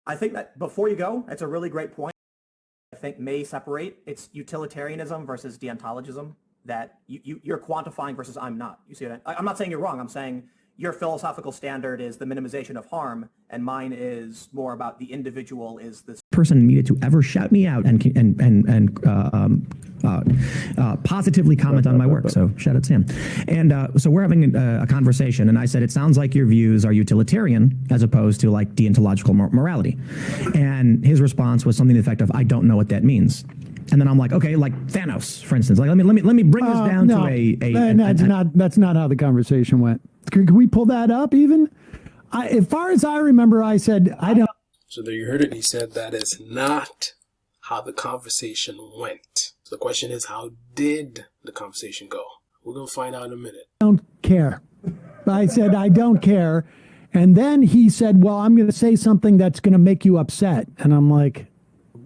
I think that before you go, that's a really great point. I think may separate. It's utilitarianism versus deontologism, that you're quantifying versus I'm not. You see what I'm not saying you're wrong. I'm saying your philosophical standard is the minimization of harm, and mine is more about the individual is this person needed to ever shout me out and positively comment on my work. So shout out Sam. And so we're having a conversation, and I said, it sounds like your views are utilitarian as opposed to like deontological morality. And his response was something to the effect of, I don't know what that means. And then I'm like, okay, like Thanos, for instance. Like, let me bring this down to that's not how the conversation went. Can we pull that up even? As far as I remember, I said, I don't. So there you heard it. He said that is not how the conversation went. So the question is, how did the conversation go? We're going to find out in a minute. I don't care. I said, I don't care. And then he said, well, I'm going to say something that's going to make you upset. And I'm like,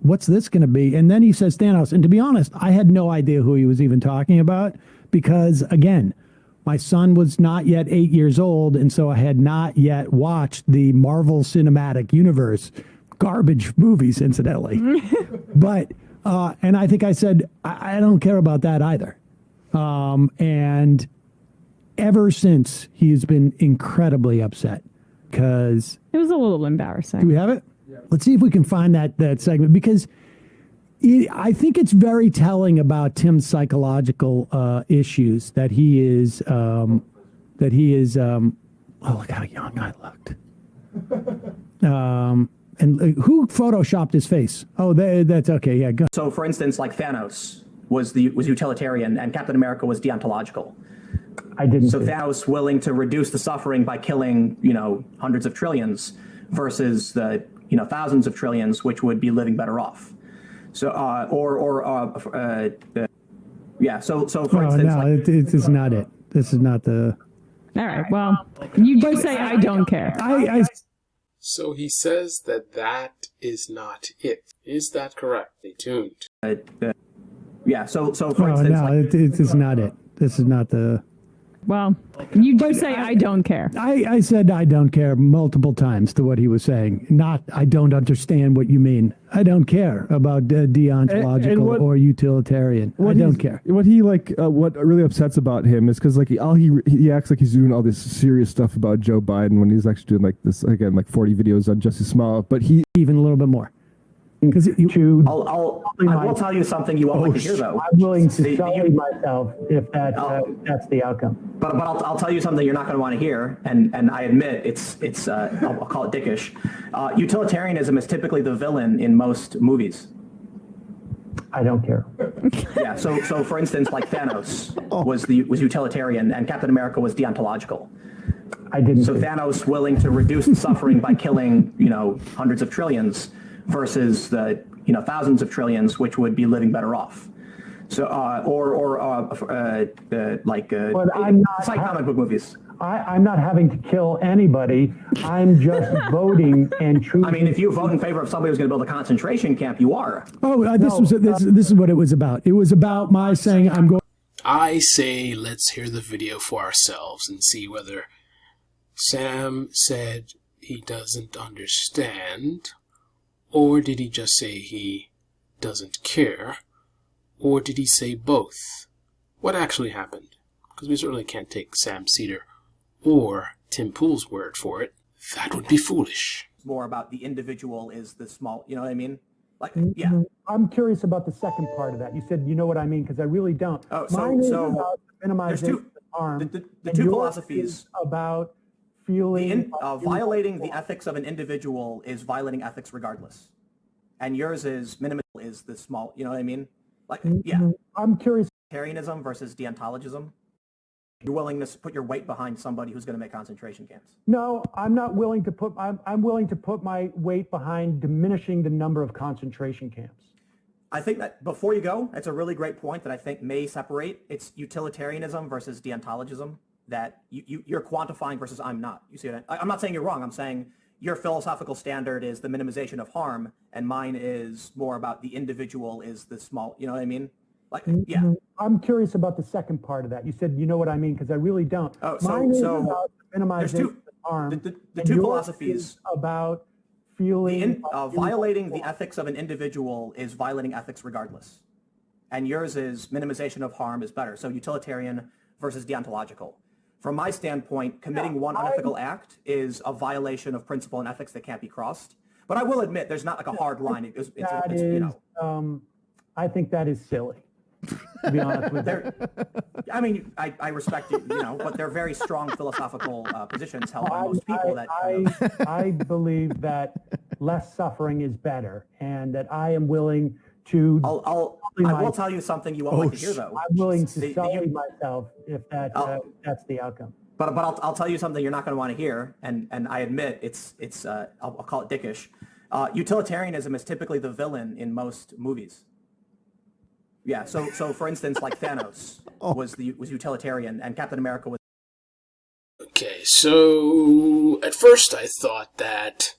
what's this going to be? And then he says Thanos. And to be honest, I had no idea who he was even talking about because, again, my son was not yet 8 years old, and so I had not yet watched the Marvel Cinematic Universe garbage movies, incidentally. But, and I think I said, I don't care about that either. And ever since, he's been incredibly upset because... It was a little embarrassing. Do we have it? Yeah. Let's see if we can find that segment, because I think it's very telling about Tim's psychological issues that he is, oh, look how young I looked. And who photoshopped his face? Oh, that's okay. Yeah, go. So, for instance, like Thanos was utilitarian, and Captain America was deontological. I didn't. So Thanos willing to reduce the suffering by killing, hundreds of trillions, versus the thousands of trillions, which would be living better off. So, yeah. So for instance, no, this is not it. This is not the. All right. Well, you do say I don't care. So he says that is not it. Is that correct? Stay tuned. Yeah. So for instance, no, this is not it. This is not the. Well, you do say I don't care. I said I don't care multiple times to what he was saying. Not I don't understand what you mean. I don't care about deontological or utilitarian. I don't care. What really upsets about him is because he acts like he's doing all this serious stuff about Joe Biden when he's actually doing like this again, like 40 videos on Justice Small. But he even a little bit more. Because I will tell you something you won't like to hear, though. I'm willing to sully myself if that's the outcome. But I'll tell you something you're not going to want to hear, and I admit it's I'll call it dickish. Utilitarianism is typically the villain in most movies. I don't care. Yeah. So for instance, like Thanos was utilitarian, and Captain America was deontological. I didn't. So Thanos willing to reduce the suffering by killing hundreds of trillions, versus the thousands of trillions, which would be living better off. So comic book movies. I'm not having to kill anybody. I'm just voting and choosing. I mean, if you vote in favor of somebody who's going to build a concentration camp, you are. Oh, this is what it was about. It was about my saying I'm going. I say let's hear the video for ourselves and see whether Sam said he doesn't understand, or did he just say he doesn't care, or did he say both? What actually happened? Because we certainly can't take Sam Cedar or Tim Pool's word for it. That would be foolish. More about the individual is the small, you know what I mean? Like, yeah. I'm curious about the second part of that. You said, you know what I mean, because I really don't. Oh, so there's the two philosophies about feeling violating the ethics of an individual is violating ethics regardless, and yours is minimal is the small. You know what I mean? Like, yeah. I'm curious. Utilitarianism versus deontologism. You're willing to put your weight behind somebody who's going to make concentration camps. No, I'm not willing to put. I'm willing to put my weight behind diminishing the number of concentration camps. I think that before you go, that's a really great point that I think may separate. It's utilitarianism versus deontologism, that you're quantifying versus I'm not. You see what I'm not saying you're wrong. I'm saying your philosophical standard is the minimization of harm, and mine is more about the individual is the small. You know what I mean? Like, yeah. I'm curious about the second part of that. You said, you know what I mean, because I really don't. Oh, so there's two philosophies about fueling violating the ethics of an individual is violating ethics regardless. And yours is minimization of harm is better. So utilitarian versus deontological. From my standpoint, committing one unethical act is a violation of principle and ethics that can't be crossed. But I will admit, there's not like a hard line. I think that is silly, to be honest with you. I mean, I respect it, but they're very strong philosophical positions held by most people. I believe that less suffering is better, and that I am willing to. I will tell you something you won't like to hear, though. I'm willing to sully myself if that's the outcome. But I'll tell you something you're not going to want to hear, and I admit it's I'll call it dickish. Utilitarianism is typically the villain in most movies. Yeah. So for instance, like Thanos was utilitarian, and Captain America was. Okay, so at first I thought that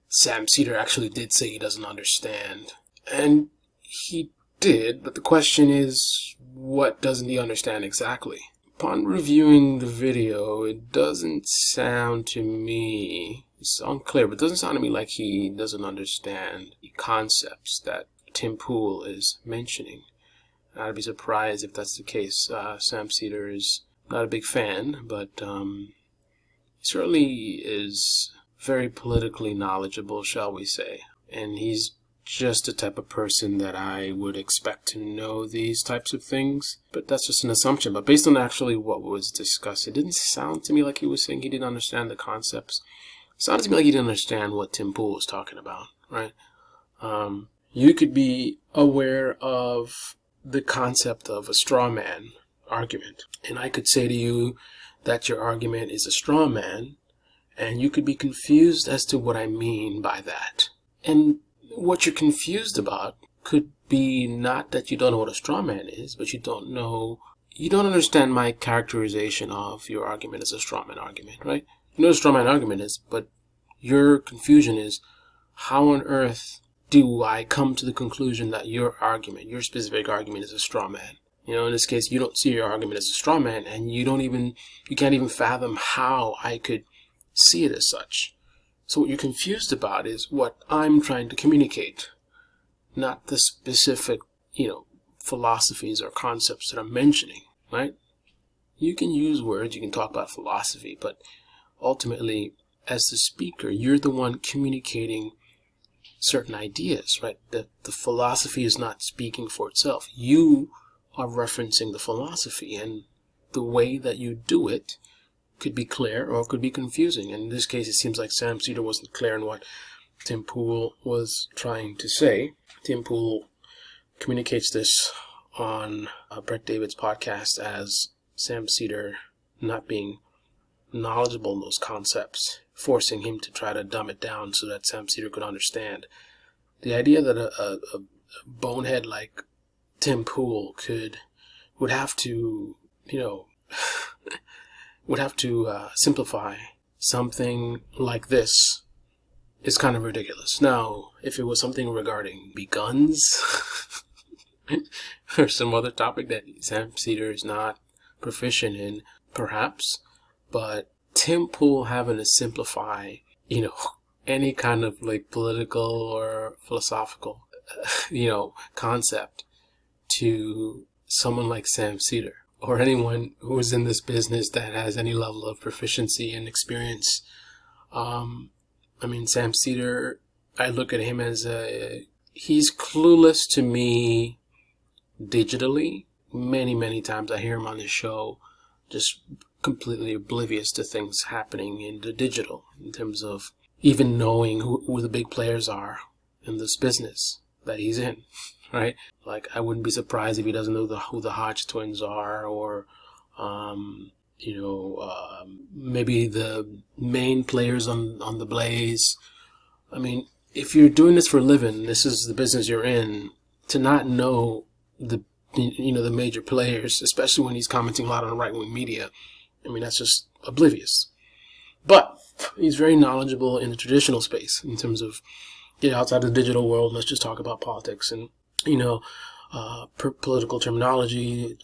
Sam Seder actually did say he doesn't understand, and he did, but the question is, what doesn't he understand exactly? Upon reviewing the video, it doesn't sound to me, it's unclear, but it doesn't sound to me like he doesn't understand the concepts that Pim Tool is mentioning. I'd be surprised if that's the case. Sam Seder is not a big fan, but he certainly is very politically knowledgeable, shall we say. And he's just the type of person that I would expect to know these types of things. But that's just an assumption. But based on actually what was discussed, it didn't sound to me like he was saying he didn't understand the concepts. It sounded to me like he didn't understand what Pim Tool was talking about, right? You could be aware of the concept of a straw man argument. And I could say to you that your argument is a straw man, and you could be confused as to what I mean by that. And what you're confused about could be not that you don't know what a straw man is, but you don't understand my characterization of your argument as a straw man argument, right? You know what a straw man argument is, but your confusion is, how on earth do I come to the conclusion that your specific argument is a straw man? In this case, you don't see your argument as a straw man, and you can't even fathom how I could see it as such. So what you're confused about is what I'm trying to communicate, not the specific, philosophies or concepts that I'm mentioning, right? You can use words, you can talk about philosophy, but ultimately, as the speaker, you're the one communicating certain ideas, right? That the philosophy is not speaking for itself. You are referencing the philosophy, and the way that you do it could be clear or could be confusing. And in this case, it seems like Sam Seder wasn't clear in what Pim Tool was trying to say. Pim Tool communicates this on Brett David's podcast as Sam Seder not being knowledgeable in those concepts, forcing him to try to dumb it down so that Sam Seder could understand. The idea that a bonehead like Pim Tool would have to simplify something like this is kind of ridiculous. Now, if it was something regarding guns or some other topic that Sam Seder is not proficient in, perhaps, but Pim Tool having to simplify, any kind of political or philosophical, concept to someone like Sam Seder or anyone who is in this business that has any level of proficiency and experience. Sam Seder, I look at him as he's clueless to me digitally. Many, many times I hear him on the show just completely oblivious to things happening in the digital in terms of even knowing who the big players are in this business that he's in, right? Like, I wouldn't be surprised if he doesn't know who the Hodge twins are, or, maybe the main players on the Blaze. I mean, if you're doing this for a living, this is the business you're in, to not know the major players, especially when he's commenting a lot on right-wing media, that's just oblivious. But he's very knowledgeable in the traditional space in terms of, outside the digital world, let's just talk about politics and, political terminology,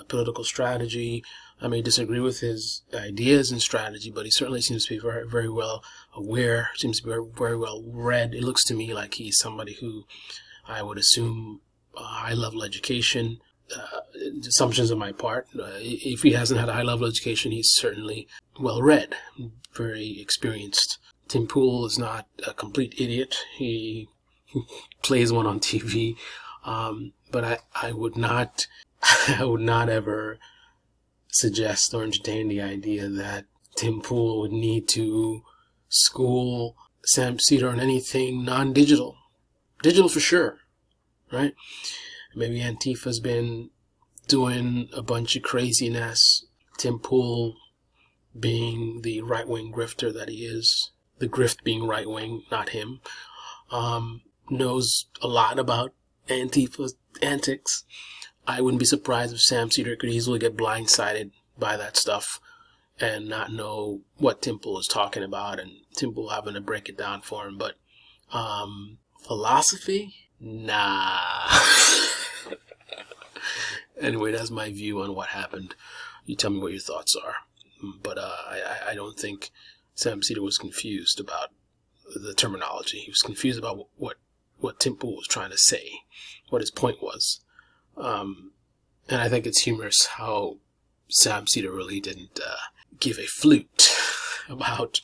political strategy, I may disagree with his ideas and strategy, but he certainly seems to be very, very well aware, seems to be very, very well read. It looks to me like he's somebody who I would assume a high-level education, assumptions on my part. If he hasn't had a high-level education, he's certainly well-read, very experienced. Tim Pool is not a complete idiot. He plays one on TV, but I would not ever suggest or entertain the idea that Tim Pool would need to school Sam Seder on anything non-digital. Digital for sure, right? Maybe Antifa's been doing a bunch of craziness. Tim Pool, being the right-wing grifter that he is, the grift being right-wing, not him, knows a lot about Antifa's antics. I wouldn't be surprised if Sam Seder could easily get blindsided by that stuff and not know what Tim Pool is talking about, and Tim Pool having to break it down for him. But philosophy? Nah. Anyway, that's my view on what happened. You tell me what your thoughts are. But I don't think Sam Seder was confused about the terminology. He was confused about what Tim Pool was trying to say, what his point was. And I think it's humorous how Sam Seder really didn't give a flute about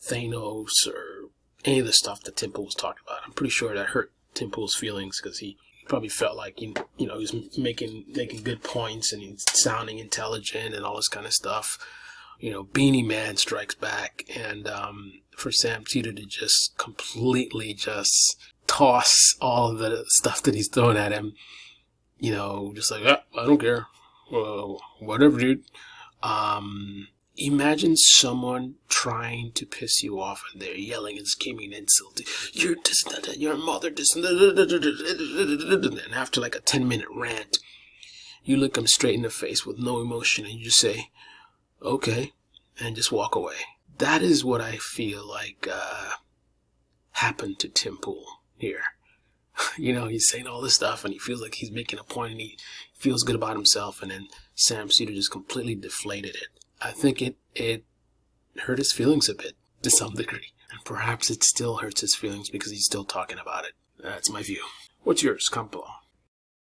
Thanos or any of the stuff that Tim Pool was talking about. I'm pretty sure that hurt Tim Pool's feelings because he probably felt like he was making good points and he's sounding intelligent and all this kind of stuff. Beanie Man strikes back, and for Sam Seder to just completely just toss all of the stuff that he's throwing at him, just like, I don't care. Well, whatever, dude. Imagine someone trying to piss you off and they're yelling and screaming and insulting. You're this, that, your mother, this, and after like a 10-minute rant, you look them straight in the face with no emotion and you just say, okay, and just walk away. That is what I feel like happened to Tim Pool here. He's saying all this stuff and he feels like he's making a point and he feels good about himself, and then Sam Seder just completely deflated it. I think it hurt his feelings a bit to some degree, and perhaps it still hurts his feelings because he's still talking about it. That's my view. What's yours? Comment below.